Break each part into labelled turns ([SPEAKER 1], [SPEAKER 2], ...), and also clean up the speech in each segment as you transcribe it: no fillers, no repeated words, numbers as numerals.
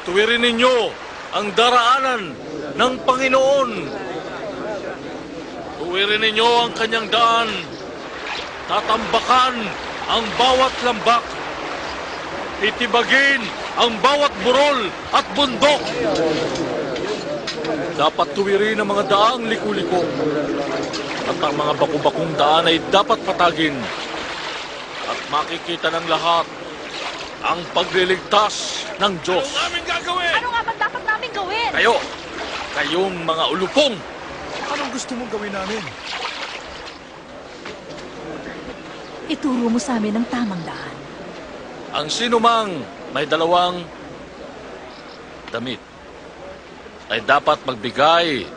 [SPEAKER 1] Tuwirin ninyo ang daraanan ng Panginoon. Tuwirin ninyo ang kanyang daan. Tatambakan ang bawat lambak. Itibagin ang bawat burol at bundok. Dapat tuwirin ang mga daang liku-liko. At ang mga baku-bakong daan ay dapat patagin. At makikita ng lahat ang pagliligtas ng Diyos. Anong aming gagawin?
[SPEAKER 2] Ano nga ba dapat namin gawin?
[SPEAKER 1] Kayong mga ulupong.
[SPEAKER 3] Anong gusto mong gawin namin?
[SPEAKER 2] Ituro mo sa amin ang tamang daan.
[SPEAKER 1] Ang sinumang may dalawang damit ay dapat magbigay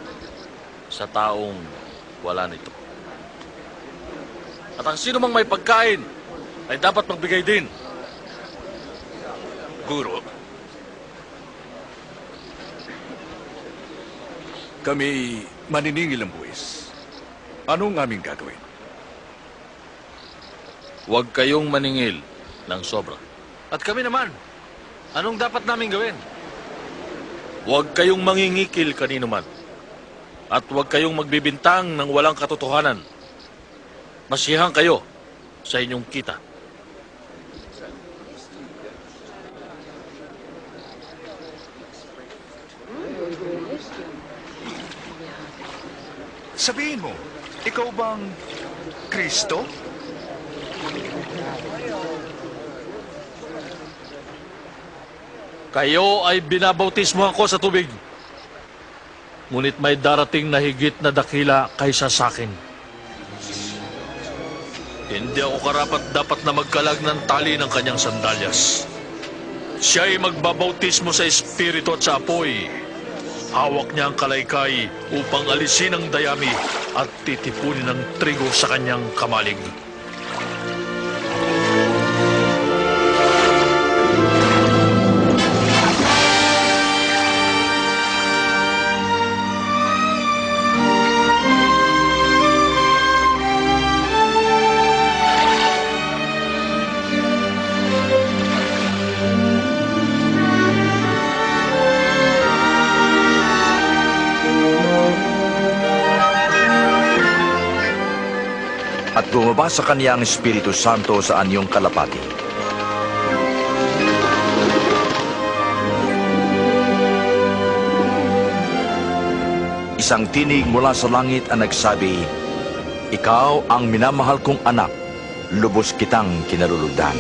[SPEAKER 1] sa taong wala nito. At ang sinumang may pagkain ay dapat magbigay din.
[SPEAKER 3] Guro, kami maniningil ng buwis. Anong aming gagawin?
[SPEAKER 1] Huwag kayong maningil ng sobra. At kami naman, anong dapat namin gawin? Huwag kayong mangingikil kanino man. At huwag kayong magbibintang ng walang katotohanan. Masiyahan kayo sa inyong kita.
[SPEAKER 3] Sabihin mo, ikaw bang Kristo?
[SPEAKER 1] Kayo ay binabautismo ako sa tubig. Ngunit may darating na higit na dakila kaysa sa akin. Hindi ako karapat-dapat na magkalag ng tali ng kanyang sandalyas. Siya ay magbabautismo sa Espiritu at sa apoy. Hawak niya ang kalaykay upang alisin ang dayami at titipunin ang trigo sa kanyang kamalig.
[SPEAKER 4] At bumaba sa kanya ang Espiritu Santo sa anyong kalapati. Isang tinig mula sa langit ang nagsabi, "Ikaw ang minamahal kong anak, lubos kitang kinalulugdan."